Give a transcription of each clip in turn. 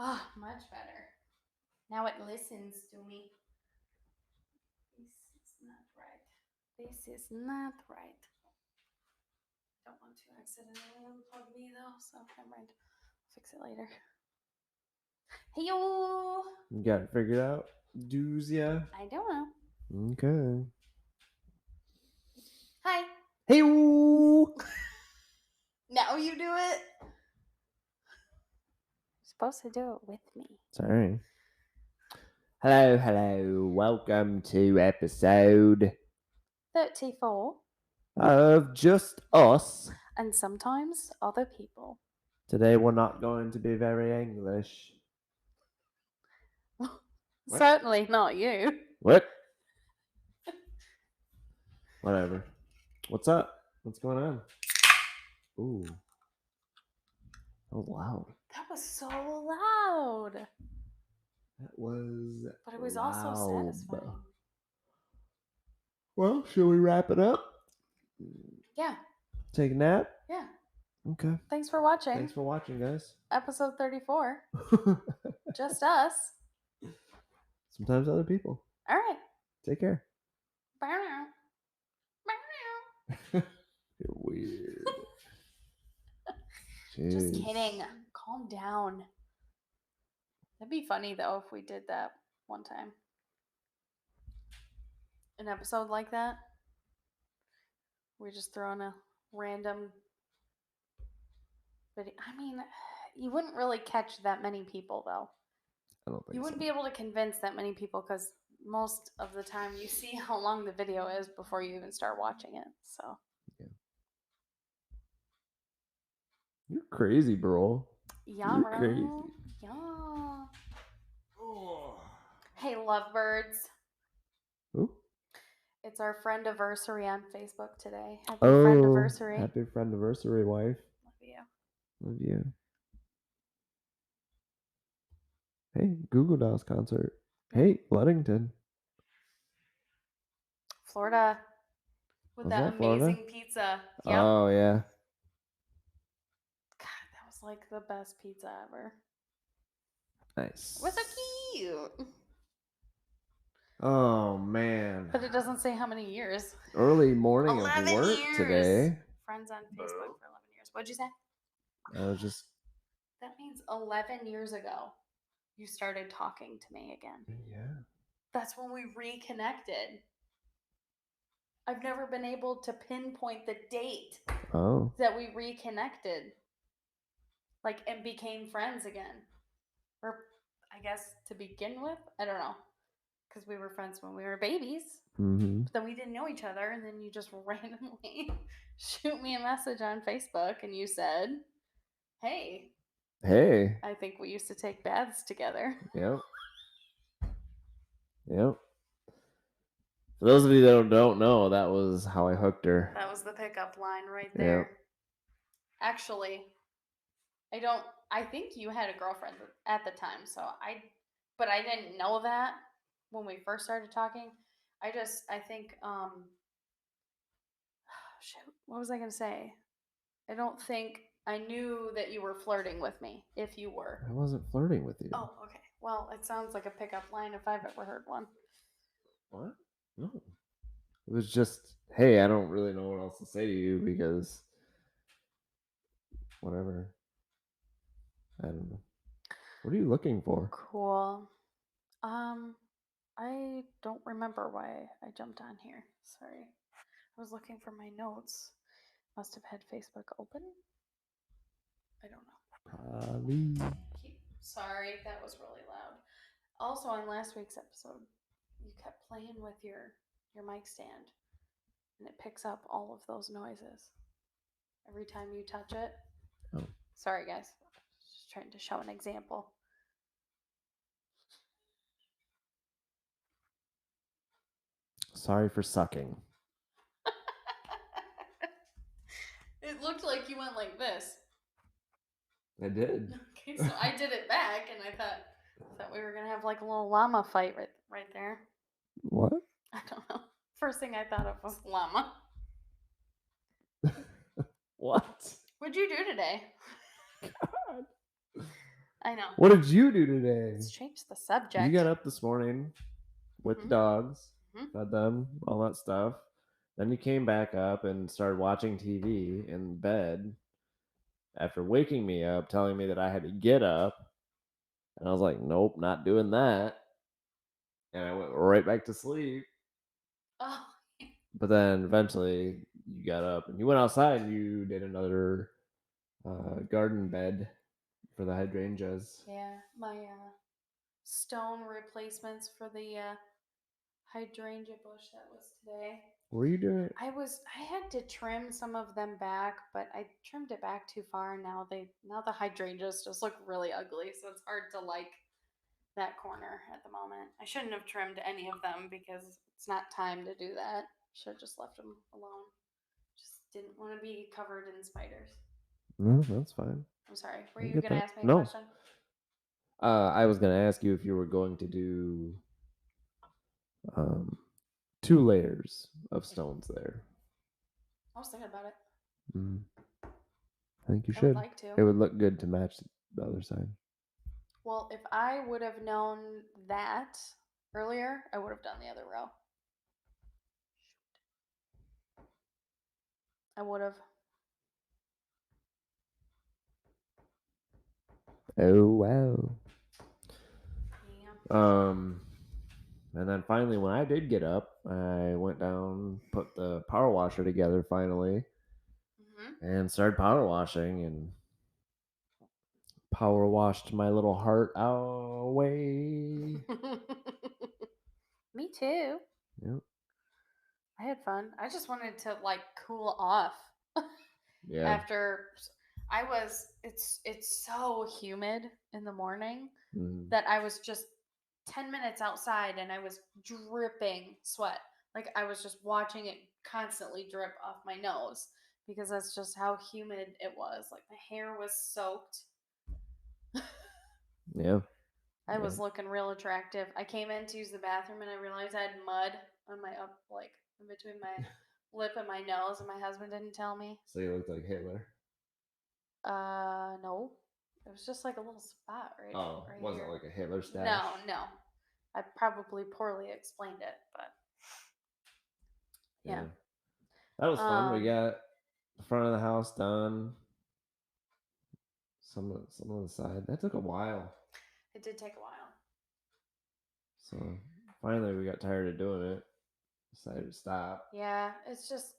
Oh, much better. Now it listens to me. This is not right. This is not right. Don't want to accidentally unplug me though, so never mind. I'll fix it later. Hey yo! You got it figured out? Doos ya? I don't know. Okay. Hi. Hey woo! Now you do it. You're supposed to do it with me. Sorry. Hello. Welcome to episode 34. of Just Us. And sometimes other people. Today we're not going to be very English. What? Certainly not you. What? Whatever. What's up? What's going on? Ooh. That was loud. That was so loud. That was But it was also loud. satisfying. Well, shall we wrap it up? Yeah. Take a nap? Yeah. Okay. Thanks for watching. Thanks for watching, guys. Episode 34. Just us. Sometimes other people. All right. Take care. Bye now. Bye now. You're weird. Just Jeez. kidding. Calm down. That'd be funny though if we did that one time. An episode like that. We just throw in a random video. I mean, you wouldn't really catch that many people though. I don't think You wouldn't be able to convince that many people because most of the time you see how long the video is before you even start watching it. So yeah. You're crazy, bro. yeah, You're bro. crazy. Yeah. Oh. Hey, lovebirds. Ooh. It's our friendiversary on Facebook today. Happy Oh, friendiversary. happy friendiversary, wife. Love you. Love you. Hey, Google Dolls concert. Hey, Ludington. Florida. With Was that that Florida? amazing pizza. Yep. Oh, yeah. God, that was like the best pizza ever. Nice. It was so cute. Oh, man. But it doesn't say how many years. Early morning 11 of work years. today. Friends on Facebook for 11 years. What'd you say? I was just... That means 11 years ago, you started talking to me again. Yeah. That's when we reconnected. I've never been able to pinpoint the date that we reconnected. Like, and became friends again. Or, I guess, to begin with? I don't know. Because we were friends when we were babies. Mm-hmm. But then we didn't know each other. And then you just randomly shoot me a message on Facebook. And you said, hey. I think we used to take baths together. Yep. For those of you that don't know, that was how I hooked her. That was the pickup line right there. Yep. Actually, I think you had a girlfriend at the time, but I didn't know that when we first started talking. I think, shoot, what was I going to say? I don't think I knew that you were flirting with me, if you were. I wasn't flirting with you. Oh, okay. Well, it sounds like a pickup line if I've ever heard one. What? No. It was just, hey, I don't really know what else to say to you because whatever. I don't know. What are you looking for? Cool. I don't remember why I jumped on here. Sorry. I was looking for my notes. Must have had Facebook open. I don't know. Probably. Sorry, that was really loud. Also, on last week's episode, you kept playing with your mic stand. and it picks up all of those noises every time you touch it. Oh. Sorry, guys. Just trying to show an example. Sorry for sucking. It looked like you went like this. I did. Okay, so I did it back, and I thought we were gonna have like a little llama fight right there. What? I don't know. First thing I thought of was llama. What? What'd you do today? God. I know. What did you do today? Let's change the subject. You got up this morning with the dogs, fed them, all that stuff. Then you came back up and started watching TV in bed after waking me up, telling me that I had to get up. And I was like, nope, not doing that. And I went right back to sleep. Oh. But then eventually you got up and you went outside and you did another garden bed for the hydrangeas. Yeah, my stone replacements for the hydrangea bush that was today. What are you doing? I had to trim some of them back, but I trimmed it back too far, and now the hydrangeas just look really ugly, so it's hard to like that corner at the moment. I shouldn't have trimmed any of them because it's not time to do that. Should have just left them alone. Just didn't want to be covered in spiders. No, that's fine. I'm sorry. Were I you get gonna that. ask me a No. question? I was going to ask you if you were going to do 2 layers of stones there. I was thinking about it. I think you I should. would like to. It would look good to match the other side. Well, if I would have known that earlier, I would have done the other row. I would have. Oh wow. Yeah. And then finally, when I did get up, I went down, put the power washer together finally, and started power washing and power washed my little heart away. Me too. Yep. I had fun. I just wanted to like cool off. Yeah. After it's so humid in the morning Mhm. that I was just 10 minutes outside and I was dripping sweat. Like I was just watching it constantly drip off my nose because that's just how humid it was. Like my hair was soaked. Yeah. I was looking real attractive. I came in to use the bathroom and I realized I had mud on my like in between my lip and my nose, and my husband didn't tell me. So you looked like Hitler. No. It was just like a little spot right. Oh, right wasn't here. like a Hitler stash. No. I probably poorly explained it, but yeah. That was fun. We got the front of the house done. Some on the side. That took a while. It did take a while. So finally, we got tired of doing it. Decided to stop. Yeah, it's just.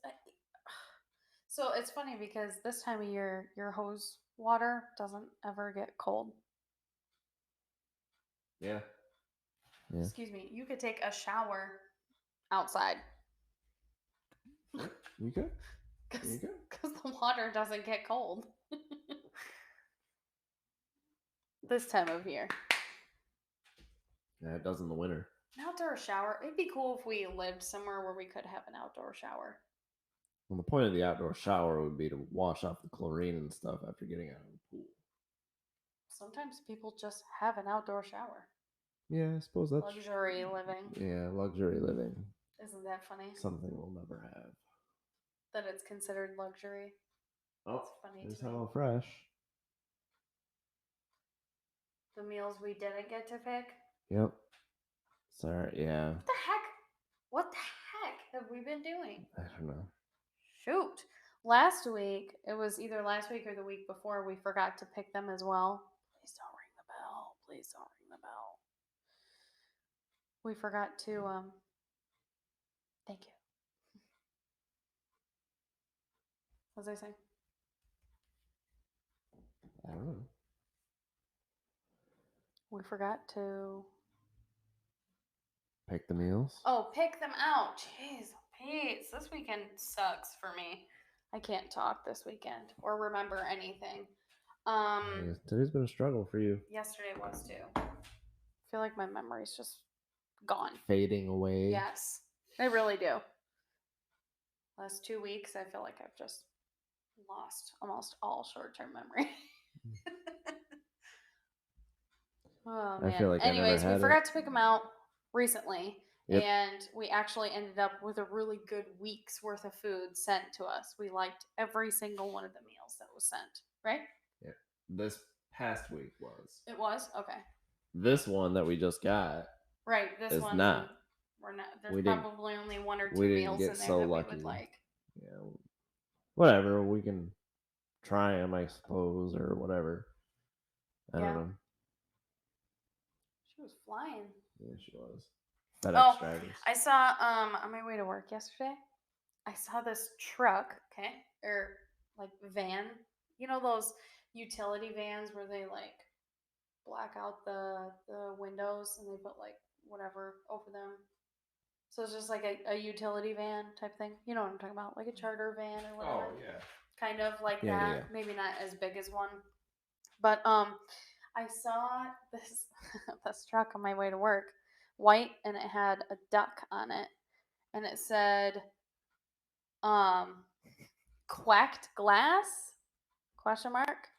So it's funny because this time of year, your hose water doesn't ever get cold. Yeah. Excuse me. You could take a shower outside. You could? Because the water doesn't get cold this time of year. Yeah, it does in the winter. An outdoor shower. It'd be cool if we lived somewhere where we could have an outdoor shower. Well, the point of the outdoor shower would be to wash off the chlorine and stuff after getting out of the pool. Sometimes people just have an outdoor shower. Yeah, I suppose that's luxury living. Yeah, luxury living. Isn't that funny? Something we'll never have. That it's considered luxury. Oh, that's funny there's to me. HelloFresh. The meals we didn't get to pick. Yep. Sorry, yeah. What the heck? What the heck have we been doing? I don't know. Shoot. Last week, it was either last week or the week before, we forgot to pick them as well. Please don't ring the bell. Please don't ring the bell. We forgot to, thank you. What was I saying? I don't know. We forgot to pick the meals. Oh, pick them out. Jeez. Peace. This weekend sucks for me. I can't talk this weekend or remember anything. Today's been a struggle for you. Yesterday was too. I feel like my memory's just gone. Fading away. Yes, I really do. Last 2 weeks, I feel like I've just lost almost all short-term memory. Oh man. I feel like Anyways, I never we had forgot to pick them out recently, Yep. and we actually ended up with a really good week's worth of food sent to us. We liked every single one of the meals that was sent, right? Yeah. This past week was. It was okay. This one that we just got. Right. This is one not. we're not. There's We didn't- probably only one or we two didn't meals get in there so that we lucky. would like. Yeah. Whatever. We can try them, I suppose, or whatever. I don't know. She was flying. Yeah, she was. FedEx drivers. I saw on my way to work yesterday, I saw this truck, okay, or like van. You know those utility vans where they like black out the windows and they put like whatever over them. So it's just like a utility van type thing. You know what I'm talking about, like a charter van or whatever. Oh yeah. Kind of like Yeah, that. yeah. Maybe not as big as one, but I saw this this truck on my way to work, white, and it had a duck on it, and it said, "Quacked glass?" Question mark.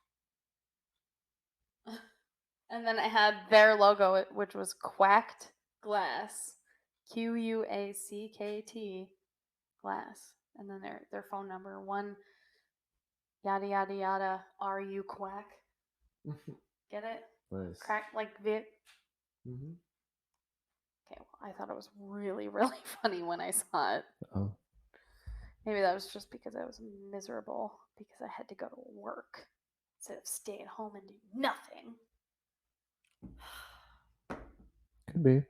And then it had their logo, which was Quacked Glass, QUACKT Glass, and then their phone number, one yada yada yada. Are you quack? Get it? Nice. Crack like Vic. Mm-hmm. Okay, well, I thought it was really, really funny when I saw it. Oh. Maybe that was just because I was miserable because I had to go to work instead of stay at home and do nothing. Could be.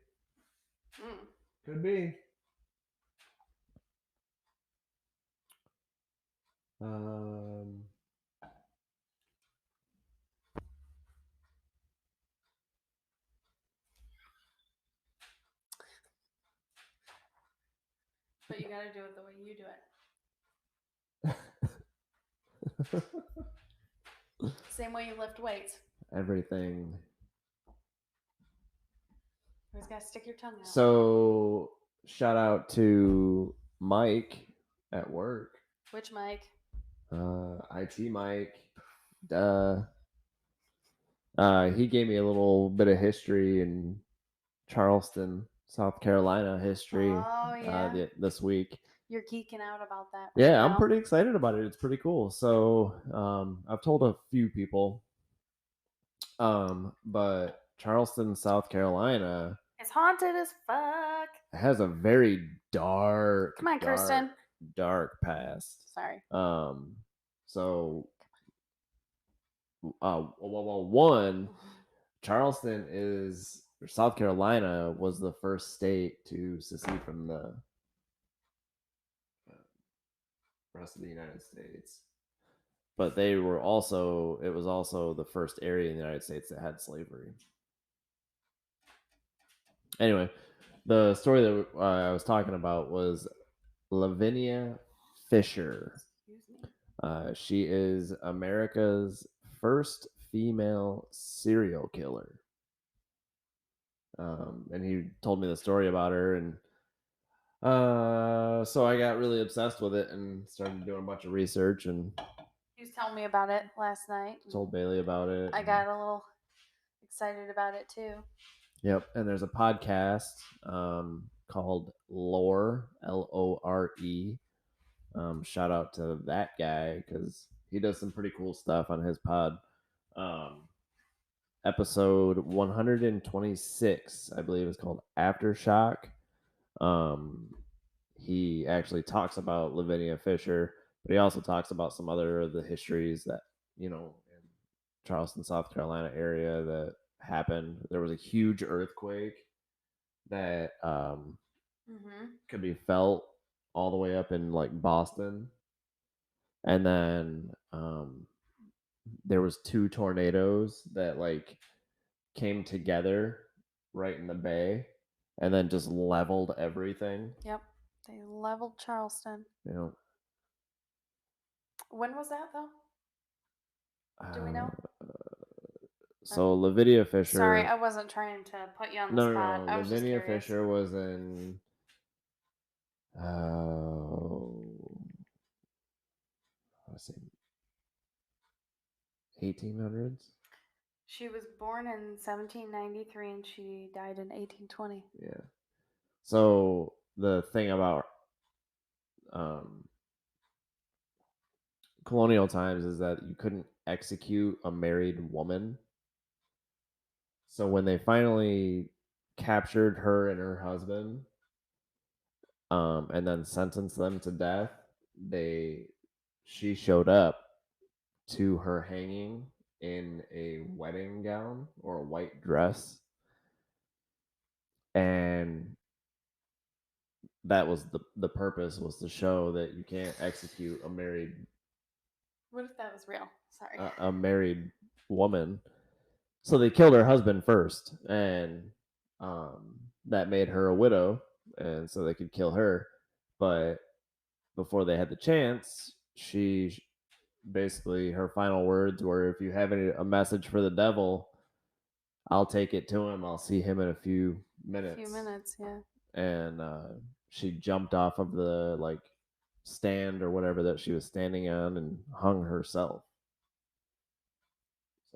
Could be. But you gotta do it the way you do it. Same way you lift weights. Everything. You always gotta stick your tongue out. So, shout out to Mike at work. Which Mike? IT Mike. He gave me a little bit of history in Charleston, South Carolina history. Oh yeah. This week. You're geeking out about that. Right now. I'm pretty excited about it. It's pretty cool. So I've told a few people. But Charleston, South Carolina, it's haunted as fuck. Has a very dark. Come on, Kristen. Dark past. Sorry. So, one, Charleston South Carolina was the first state to secede from the rest of the United States. But it was also the first area in the United States that had slavery. Anyway, the story that I was talking about was Lavinia Fisher. She is America's first female serial killer. And he told me the story about her, and so I got really obsessed with it and started doing a bunch of research. And he was telling me about it last night. Told Bailey about it. I got a little excited about it too. Yep, and there's a podcast called Lore, Lore. Shout out to that guy because he does some pretty cool stuff on his pod. Episode 126, I believe, is called Aftershock. He actually talks about Lavinia Fisher, but he also talks about some other of the histories that, in Charleston, South Carolina area that happened. There was a huge earthquake that could be felt all the way up in like Boston. And then there was 2 tornadoes that like came together right in the bay and then just leveled everything. Yep. They leveled Charleston. You know, When was that though? Do we know? uh, so Lavinia Sorry, Fisher. I wasn't trying to put you on the No, no, spot. no. I was just Lavinia curious. Fisher was in. Uh, let's see, 1800s. She was born in 1793 and she died in 1820. Yeah. So the thing about um, colonial times is that you couldn't execute a married woman. So when they finally captured her and her husband, and then sentenced them to death, they she showed up to her hanging in a wedding gown or a white dress, and that was the purpose, was to show that you can't execute What if that was real? Sorry. a married woman. So they killed her husband first, and that made her a widow, and so they could kill her. But before they had the chance, she basically, her final words were, "If you have a message for the devil, I'll take it to him. I'll see him in a few A few minutes." minutes, yeah. And she jumped off of the like stand or whatever that she was standing on and hung herself.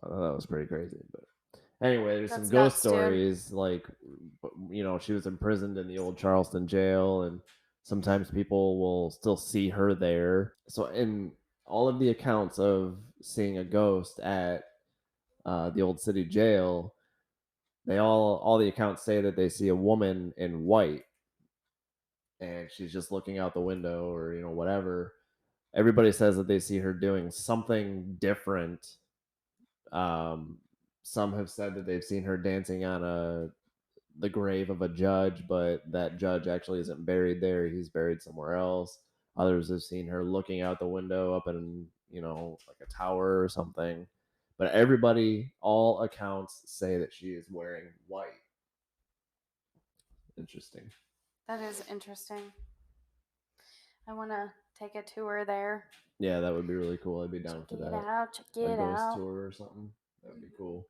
So I thought that was pretty crazy. But anyway, there's some That's ghost nuts, dude. stories. Like, she was imprisoned in the old Charleston jail, and sometimes people will still see her there. So, in all of the accounts of seeing a ghost at the old city jail, they all the accounts say that they see a woman in white, and she's just looking out the window, or whatever. Everybody says that they see her doing something different. Um, some have said that they've seen her dancing on the grave of a judge, but that judge actually isn't buried there. He's buried somewhere else. Others have seen her looking out the window up in, like a tower or something. But everybody, all accounts say that she is wearing white. Interesting. That is interesting. I want to take a tour there. Yeah, that would be really cool. I'd be down Check for it that. out. Check A it ghost out. tour or something. That would be cool.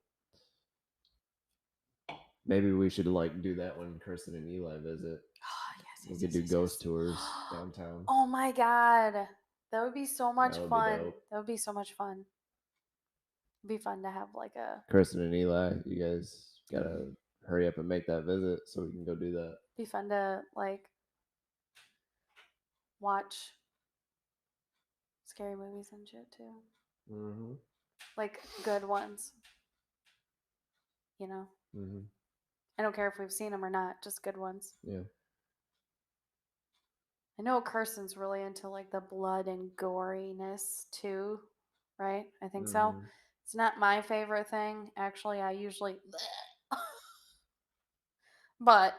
Maybe we should like do that when Kirsten and Eli visit. Oh, yes, We yes, could yes, do yes, ghost yes. tours downtown. Oh my god. That would be so much That would be fun. dope. That would be so much fun. It'd be fun to have like a Kirsten and Eli, you guys gotta hurry up and make that visit so we can go do that. be fun to like watch scary movies and shit too. Mm-hmm. Like good ones, you know. Mm-hmm. I don't care if we've seen them or not, just good ones. Yeah. I know Kirsten's really into like the blood and goriness too, right? I think so. Mm-hmm. It's not my favorite thing. Actually, I usually but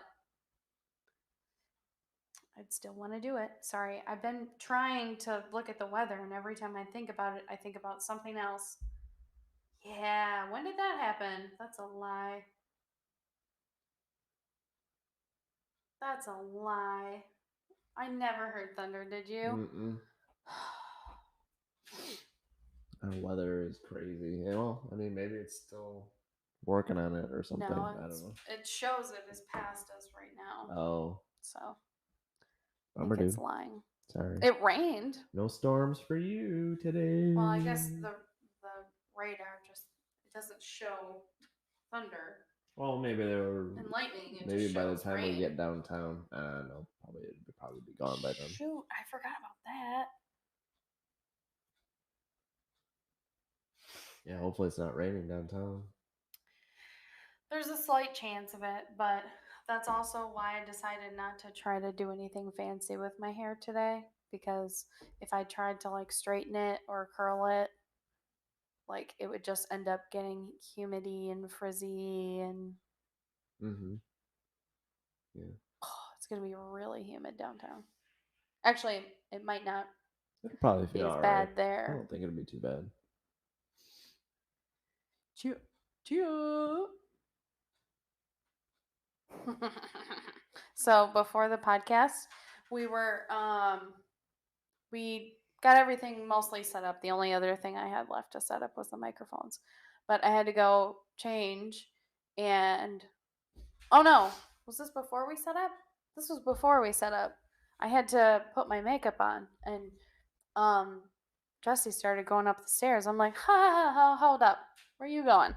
I'd still want to do it. Sorry. I've been trying to look at the weather and every time I think about it, I think about something else. Yeah, when did that happen? That's a lie. That's a lie. I never heard thunder, did you? Mm-mm. Our weather is crazy. Yeah, well, I mean, maybe it's still working on it or something. No, I don't know. it shows it is past us right now. Oh, So I bummer, think it's dude. lying. Sorry. It rained. No storms for you today. Well, I guess the radar just it doesn't show thunder Well, maybe they were. and lightning. It Maybe just by the shows time we rain. get downtown, I don't know. Probably it'd probably be gone by then. Shoot, I forgot about that. Yeah, hopefully it's not raining downtown. There's a slight chance of it, but that's also why I decided not to try to do anything fancy with my hair today because if I tried to like straighten it or curl it, like it would just end up getting humidy and frizzy and Mm-hmm. Yeah. oh, it's going to be really humid downtown. Actually, it might not It'll probably be feel as all right. bad I there. don't think it'll be too bad. Cheer. Cheer. So before the podcast, we were we got everything mostly set up. The only other thing I had left to set up was the microphones. But I had to go change and oh no, was this before we set up? This was before we set up. I had to put my makeup on and um Jesse started going up the stairs. I'm like, ha, hold up. Where are you going?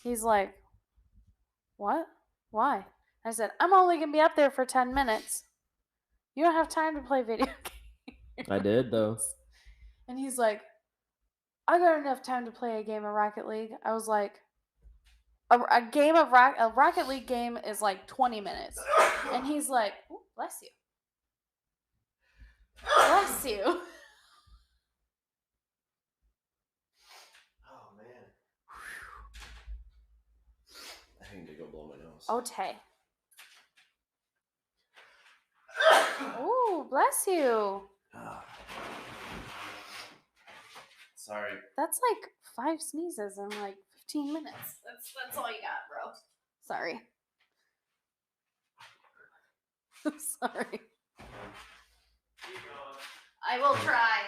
He's like, what? Why? I said, I'm only going to be up there for 10 minutes. You don't have time to play video games. I did, though. And he's like, I got enough time to play a game of Rocket League. I was like, a Rocket League game is like 20 minutes. And he's like, ooh, bless you. Bless you. Oh, man. I need to go blow my nose. Okay. Ooh, bless you. Sorry. That's like 5 sneezes in like 15 minutes. That's all you got, bro. Sorry. Sorry. I will try.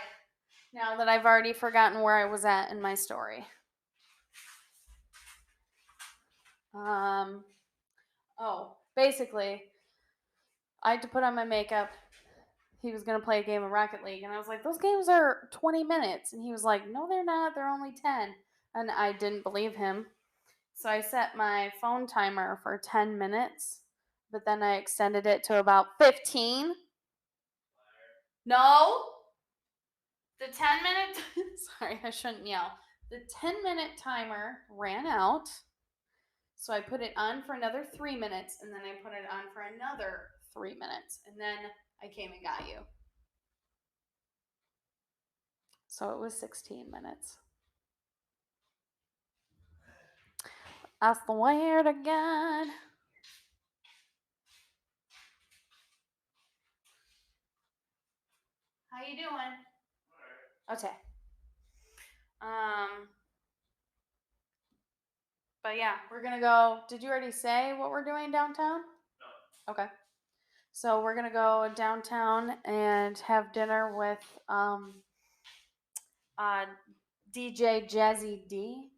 Now that I've already forgotten where I was at in my story. Basically, I had to put on my makeup. He was going to play a game of Rocket League. And I was like, those games are 20 minutes. And he was like, no, they're not. They're only 10. And I didn't believe him. So I set my phone timer for 10 minutes. But then I extended it to about 15. No. The 10-minute... Sorry, I shouldn't yell. The 10-minute timer ran out. So I put it on for another 3 minutes. And then I put it on for another 3 minutes. And then I came and got you. So it was 16 minutes. I swear to God. How you doing? Okay. But yeah, we're gonna go. Did you already say what we're doing downtown? No. Okay. So we're gonna go downtown and have dinner with DJ Jazzy D.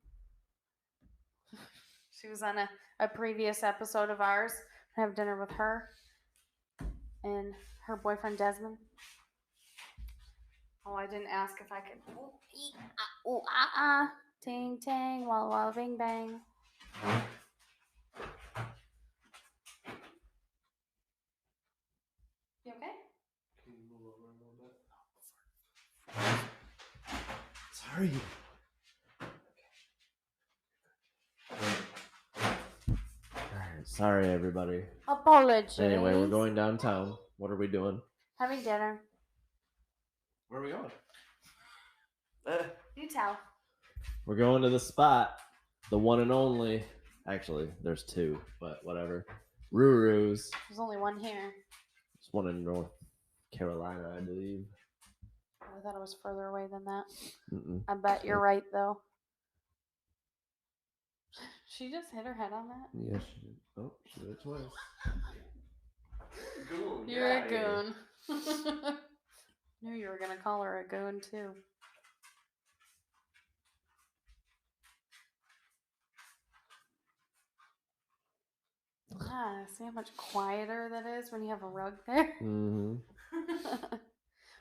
She was on a previous episode of ours. Have dinner with her and her boyfriend Desmond. Oh, I didn't ask if I could. Ting tang, walla walla bing bang. You okay? Can you move over a little bit? Sorry. Alright, sorry everybody. Apologies. Anyway, we're going downtown. What are we doing? Having dinner. Where are we going? You tell. We're going to the spot. The one and only. Actually, there's two, but whatever. Ruru's. There's only one here. There's one in North Carolina, I believe. I thought it was further away than that. Mm-mm. I bet you're right, though. She just hit her head on that? Yes, she did. Oh, she did it twice. Goon. You're a goon. Knew you were going to call her a goon, too. Ah, see how much quieter that is when you have a rug there? Mm-hmm.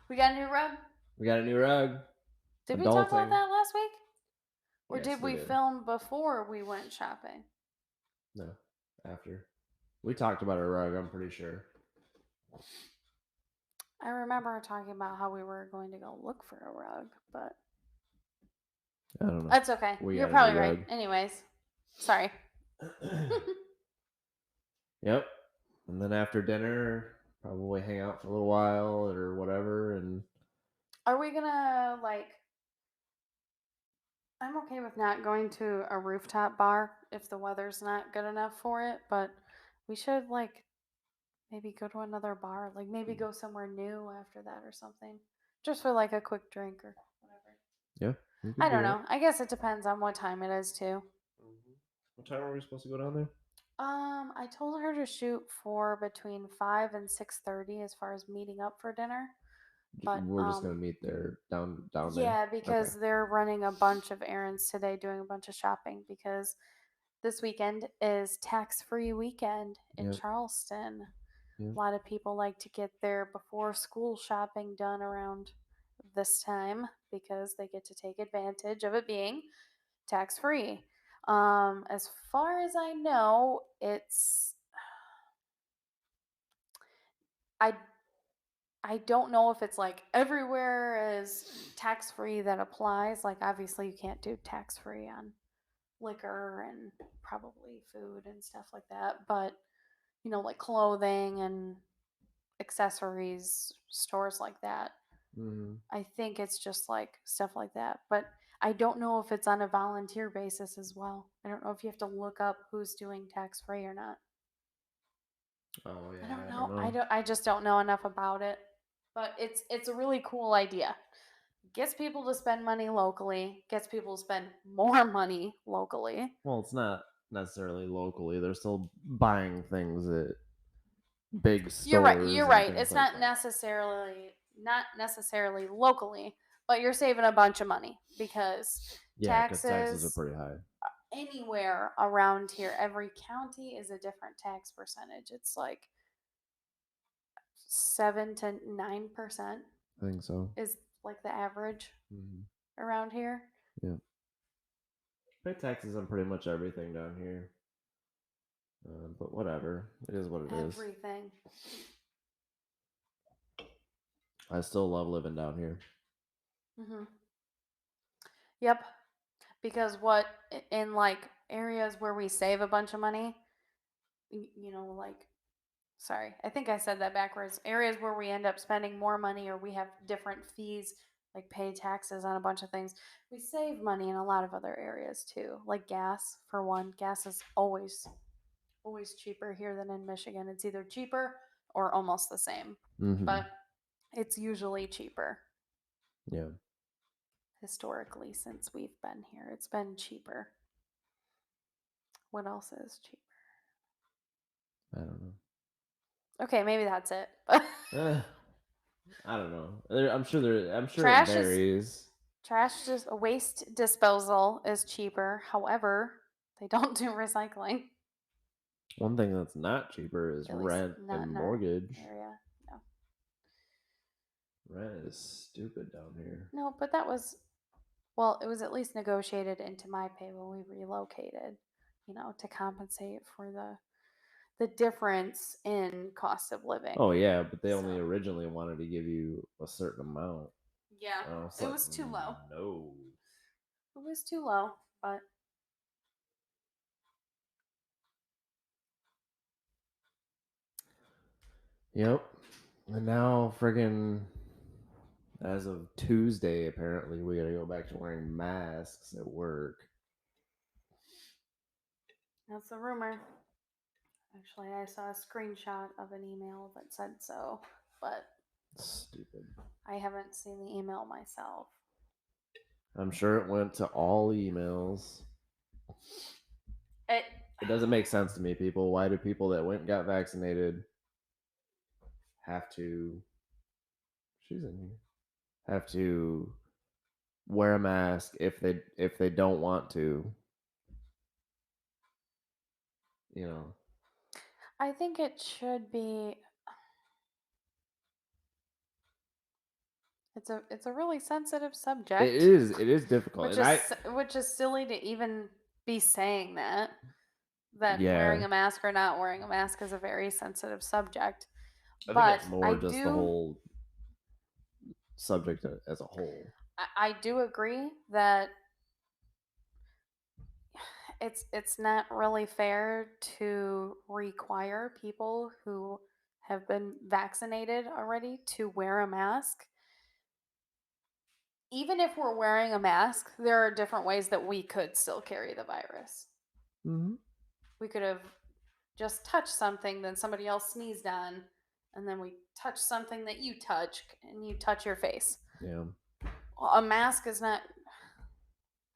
We got a new rug? We got a new rug. Did we talk about that last week? Or yes, did we film before we went shopping? No, after. We talked about a rug, I'm pretty sure. I remember talking about how we were going to go look for a rug, but I don't know. that's okay. You're probably right. Anyways, sorry. Yep. And then after dinner, probably hang out for a little while or whatever. And are we gonna I'm okay with not going to a rooftop bar if the weather's not good enough for it, but we should maybe go to another bar, maybe go somewhere new after that or something, just for a quick drink or whatever. Yeah. I don't know. I guess it depends on what time it is too. Mm-hmm. What time are we supposed to go down there? I told her to shoot for between 5 and 6:30 as far as meeting up for dinner. But We're just gonna meet there down there. yeah, Okay. because they're running a bunch of errands today, doing a bunch of shopping because this weekend is tax-free weekend in Yep. Charleston. Yep. A lot of people like to get their before school shopping done around this time because they get to take advantage of it being tax-free. As far as I know, I I don't know if it's like everywhere is tax free that applies. Like, obviously, you can't do tax free on liquor and probably food and stuff like that. But, like clothing and accessories, stores like that. Mm-hmm. I think it's just like stuff like that. But I don't know if it's on a volunteer basis as well. I don't know if you have to look up who's doing tax free or not. Oh I yeah, don't I don't know. know. I just don't know enough about it. But it's a really cool idea. Gets people to spend money locally, gets people to spend more money locally. Well, it's not necessarily locally. They're still buying things at big You're right. stores You're and right. things It's like that. not necessarily locally, but you're saving a bunch of money because Yeah, because taxes are taxes pretty high. anywhere around here, every county is a different tax percentage. It's like 7 to 9% I think so. is like the average Mm-hmm. around here. Yeah, pay taxes on pretty much everything down here. But whatever, it is what it is. Everything. I still love living down here. Hmm. Yep. Because what in like areas where we save a bunch of money, like, sorry, I think I said that backwards. Areas where we end up spending more money or we have different fees, like pay taxes on a bunch of things, we save money in a lot of other areas too. Like gas, for one. Gas is always cheaper here than in Michigan. It's either cheaper or almost the same, Mm-hmm. but it's usually cheaper. Yeah, Historically, since we've been here, it's been cheaper. What else is cheap? I don't know. Okay, maybe that's it. Eh, I don't know. I'm sure it trash is varies. trash just waste disposal is cheaper. However, they don't do recycling. One thing that's not cheaper is At least rent not and in our mortgage. area. No. Rent is stupid down here. No, but that was well, it was at least negotiated into my pay when we relocated, to compensate for the difference in cost of living. Oh yeah, but they only So, originally wanted to give you a certain amount. yeah, I was it like, was too low. no. It was too low, but Yep. And now, friggin', as of Tuesday, apparently we gotta go back to wearing masks at work. that's a rumor. Actually, I saw a screenshot of an email that said so, but Stupid. I haven't seen the email myself. I'm sure it went to all emails. It It doesn't make sense to me, people. Why do people that went and got vaccinated have to? She's in here. Have to wear a mask if they don't want to. You know. I think it should be. It's a really sensitive It subject, is. It is difficult, and which is silly to even be saying that wearing yeah, a mask or not wearing a mask is a very sensitive subject. I think But it's I more just the do whole subject as a whole. I do agree that it's not really fair to require people who have been vaccinated already to wear a mask. Even if we're wearing a mask, there are different ways that we could still carry the virus. Mm-hmm. We could have just touched something, then somebody else sneezed on, and then we touch something that you touch, and you touch your face. Yeah. Well, a mask is not,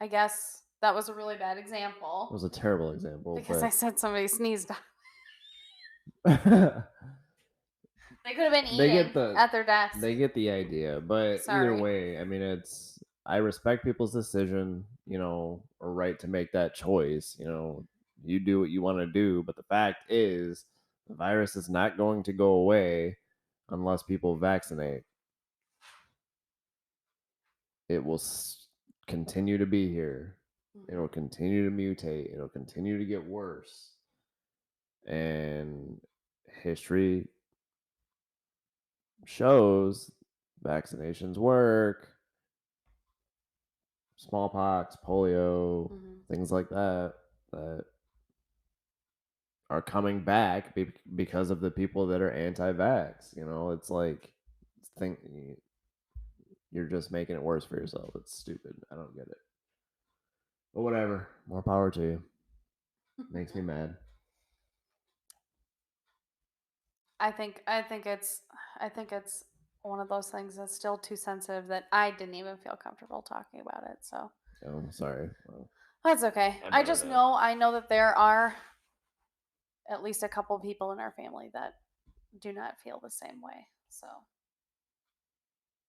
I guess That was a really bad It example was a terrible example, because I but said somebody sneezed. they They could have been get eating the at their desk. they get the idea. But either Sorry. way, I mean, I respect people's decision, or right to make that choice. You do what you want to do, but the fact is, the virus is not going to go away unless people vaccinate. It will continue to be here. It'll continue to mutate. It'll continue to get worse. And history shows vaccinations work. Smallpox, polio, things like that are coming back because of the people that are anti-vax. It's like, think you're just making it worse for yourself. It's stupid. I don't get it. But whatever. More power to you. Makes me mad. I think it's one of those things that's still too sensitive that I didn't even feel comfortable talking about it. So Oh, sorry. Well, that's okay. I I brought just it up. know that there are at least a couple people in our family that do not feel the same way.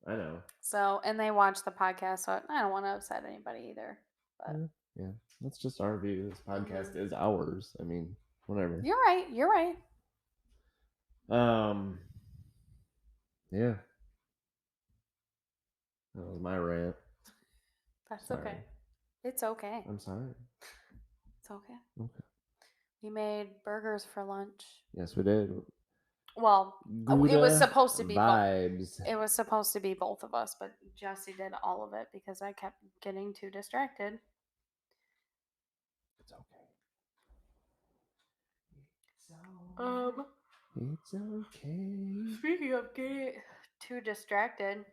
I know. So and they watch the podcast, so I don't want to upset anybody either. But Yeah. That's just our view. This podcast is ours. I mean, whatever. You're right. You're right. Yeah. That was my rant. That's Sorry. okay. It's okay. I'm sorry. It's okay. Okay. We made burgers for lunch. Yes, we did. Well, it was supposed to be vibes. It was supposed to be both of us, but Jesse did all of it because I kept getting too distracted. It's okay. It's okay. Speaking of getting too distracted,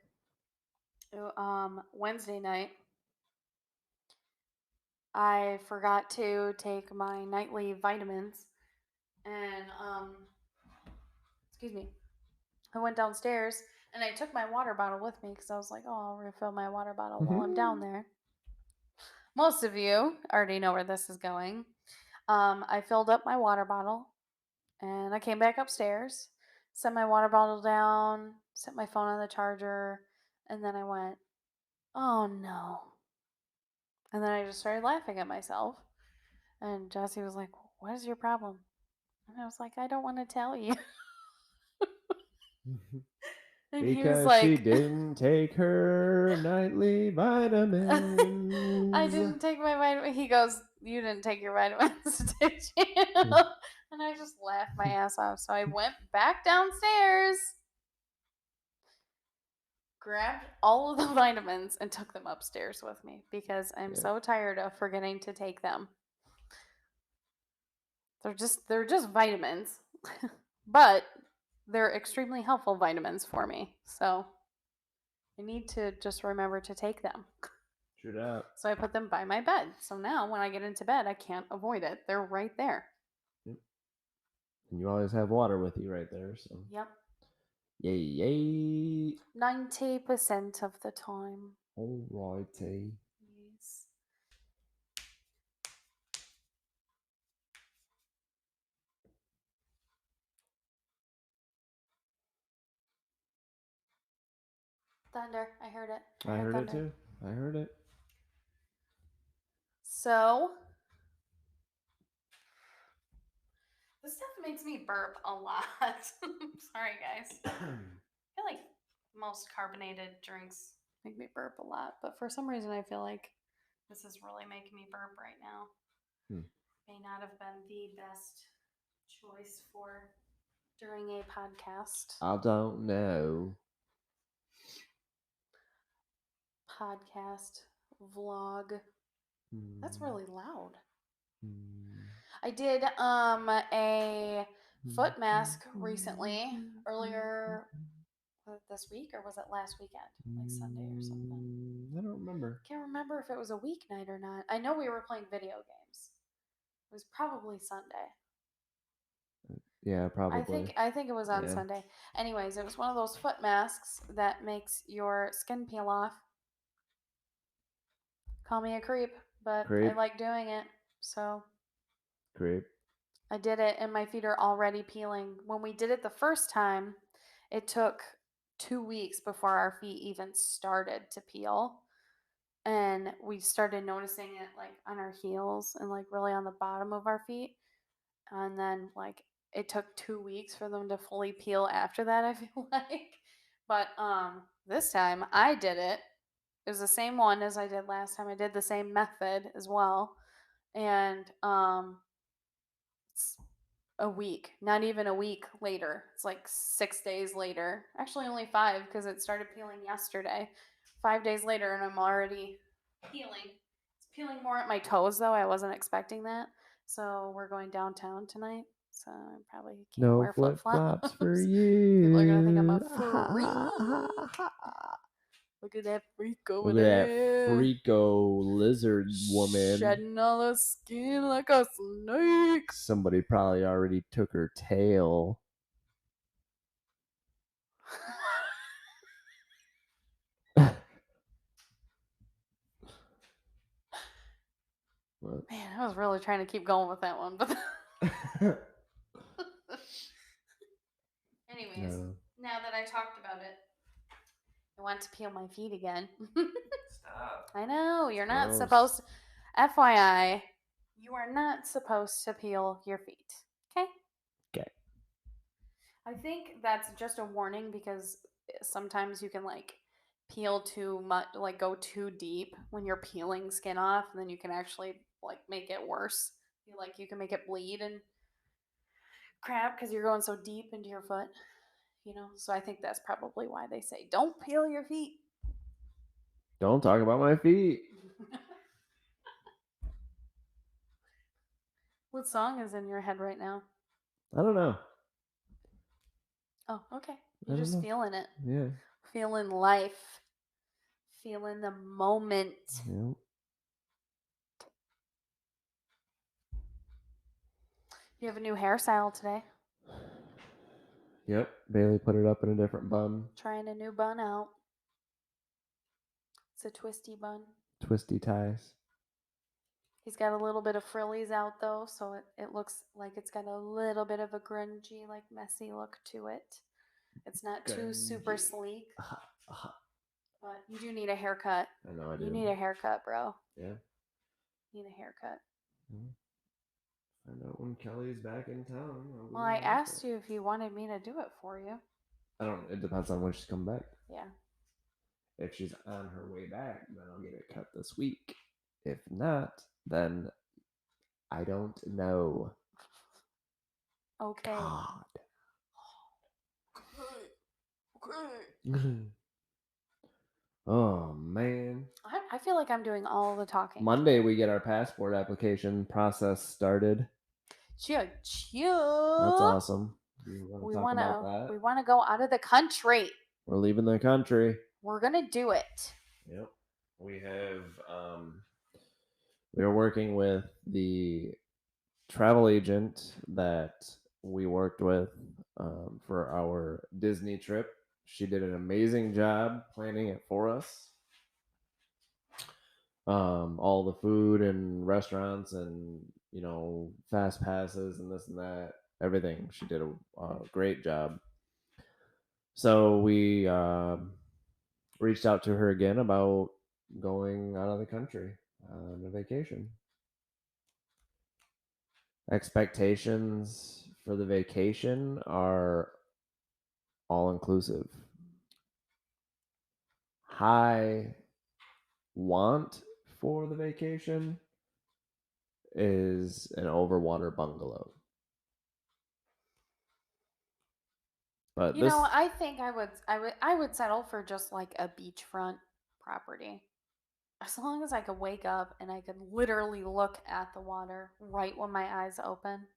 Wednesday night, I forgot to take my nightly vitamins, and excuse me, I went downstairs and I took my water bottle with me because I was like, oh, I'll refill my water bottle while I'm down there. Most of you already know where this is going. I filled up my water bottle and I came back upstairs, set my water bottle down, set my phone on the charger, and then I went, oh no. And then I just started laughing at myself. And Jesse was like, what is your problem? And I was like, I don't want to tell you. And he was Because she like, didn't take her nightly vitamins. I didn't take my vitamin. He goes, you didn't take your vitamins, did you? And I just laughed my ass off. So I went back downstairs, grabbed all of the vitamins, and took them upstairs with me because I'm so tired of forgetting to take them. They're just vitamins, but they're extremely helpful vitamins for me. So I need to just remember to take them. True that. So I put them by my bed. So now when I get into bed, I can't avoid it. They're right there. Yep. And you always have water with you right there. So. Yep. Yay, yay. 90% of the time. Alrighty. Yes. Thunder. I heard it. I heard it thunder. too. I heard it. So this stuff makes me burp a lot. Sorry, guys. I feel like most carbonated drinks make me burp a lot, but for some reason I feel like this is really making me burp right now. May not have been the best choice for during a podcast. I don't know. Podcast vlog. That's really loud. I did a foot mask recently, earlier this week, or was it last weekend? Like Sunday or something? I don't remember. Can't remember if it was a weeknight or not. I know we were playing video games. It was probably Sunday. Yeah, probably. I think it was on Sunday. Anyways, it was one of those foot masks that makes your skin peel off. Call me a creep. but I Crepe, like doing it. So crepe. I did it, and my feet are already peeling. When we did it the first time, it took 2 weeks before our feet even started to peel. And we started noticing it like on our heels and like really on the bottom of our feet. And then like it took 2 weeks for them to fully peel after that, I feel like. But this time I did it. It was the same one as I did last time. I did the same method as well. And it's a week, not even a week later. It's like 6 days later. Actually, only five because it started peeling yesterday. 5 days later, and I'm already peeling. It's peeling more at my toes, though. I wasn't expecting that. So we're going downtown tonight. So I probably can't No wear flip flip flops. flops for People are gonna think I'm a you. freak. Look at that freak Look over at that there. freako lizard woman. Shedding all the skin like a snake. Somebody probably already took her tail. What? Man, I was really trying to keep going with that one, but anyways, No. now that I talked about it, I want to peel my feet again. Stop. I know, you're not Gross. supposed to. FYI, you are not supposed to peel your feet. Okay? Okay. I think that's just a warning because sometimes you can like peel too much, like go too deep when you're peeling skin off, and then you can actually like make it worse. You can make it bleed and crap because you're going so deep into your foot. So I think that's probably why they say don't peel your feet. Don't talk about my feet. What song is in your head right now? I don't know. Oh, okay. I You're don't just know. feeling it. Yeah. Feeling life. Feeling the moment. Yeah. You have a new hairstyle today. Yep. Bailey put it up in a different bun. Trying a new bun out. It's a twisty bun. Twisty ties. He's got a little bit of frillies out though, so it looks like it's got a little bit of a grungy, like messy look to it. It's not too super Grungy. sleek. But you do need a haircut. I know I do. You need a haircut, bro. Yeah. You need a haircut. I know when Kelly's back in town. Well, I asked you if you wanted me to do it for you. I don't. It depends on when she's coming back. Yeah. If she's on her way back, then I'll get it cut this week. If not, then I don't know. Okay. God. Okay. Oh man. I feel like I'm doing all the talking. Monday we get our passport application process started. Choo choo. That's awesome. You want to We talk wanna about that? we wanna go out of the country. We're leaving the country. We're gonna do it. Yep. We have we are working with the travel agent that we worked with for our Disney trip. She did an amazing job planning it for us. All the food and restaurants and fast passes and this and that, everything. She did a great job. So we reached out to her again about going out of the country on a vacation. Expectations for the vacation are all inclusive. High want for the vacation is an overwater bungalow. But I think I would settle for just like a beachfront property. As long as I could wake up and I could literally look at the water right when my eyes open,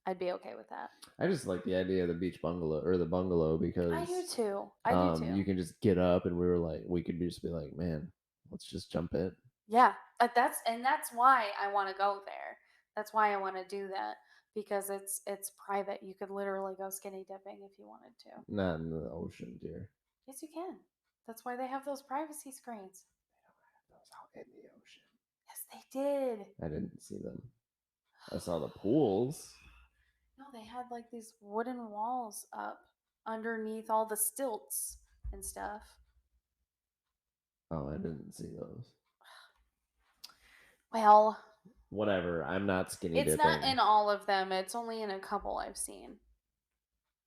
I'd be okay with that. I just like the idea of the beach bungalow or the bungalow because I do too. I do too. you can just get up and we could just be like, man, let's just jump in. Yeah, that's why I want to go there. That's why I want to do that because it's private. You could literally go skinny dipping if you wanted to. Not in the ocean, dear. Yes, you can. That's why they have those privacy screens. They don't have those out in the ocean. they did. I didn't see them. I saw the pools. No, they had like these wooden walls up underneath all the stilts and stuff. Oh, I didn't see those. Well, Whatever. I'm not skinny it's dipping. not in all of them. It's only in a couple I've seen.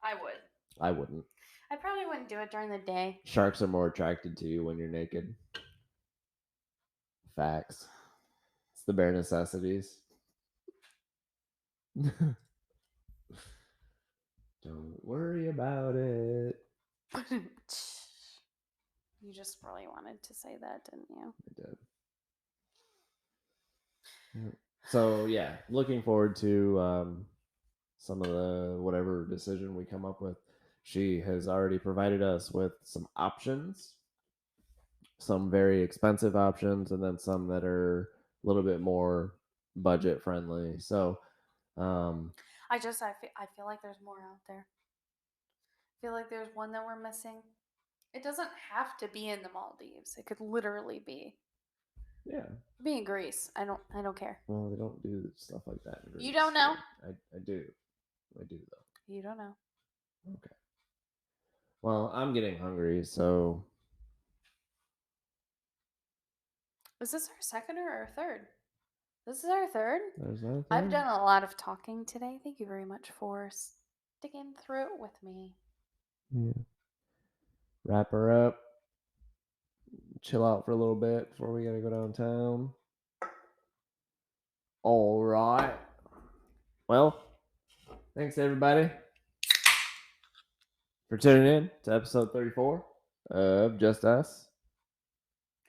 I would. I wouldn't. I probably wouldn't do it during the day. Sharks are more attracted to you when you're naked. Facts. It's the bare necessities. Don't worry about it. You just really wanted to say that, didn't you? I did. Yeah. So yeah, looking forward to some of the whatever decision we come up with. She has already provided us with some options, some very expensive options, and then some that are a little bit more budget friendly. So I feel like there's more out there. I feel like there's one that we're missing. It doesn't have to be in the Maldives. It could literally be. Yeah. Be in Greece. I don't care. Well, they don't do stuff like that in Greece. You don't know? I do. I do though. You don't know. Okay. Well, I'm getting hungry, so Is this our second or our third? This is our third. there's that. I've done a lot of talking today. Thank you very much for sticking through it with me. Yeah. Wrap her up. Chill out for a little bit before we gotta go downtown. All right. Well, thanks everybody for tuning in to episode 34 of Just Us.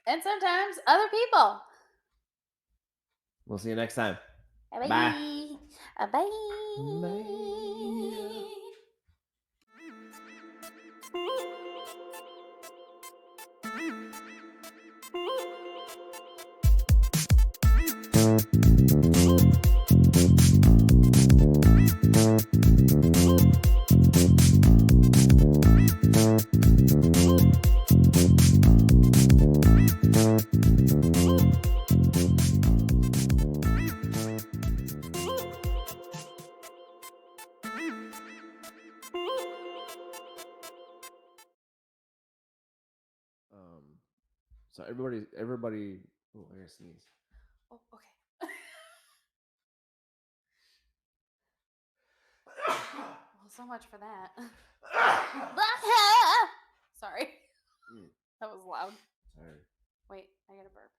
And sometimes other people. We'll see you next time. Bye. Bye. Bye. Bye. So everybody. Oh, I gotta sneeze. Oh, okay. Well, so much for that. Sorry. That was loud. Sorry. Wait, I gotta burp.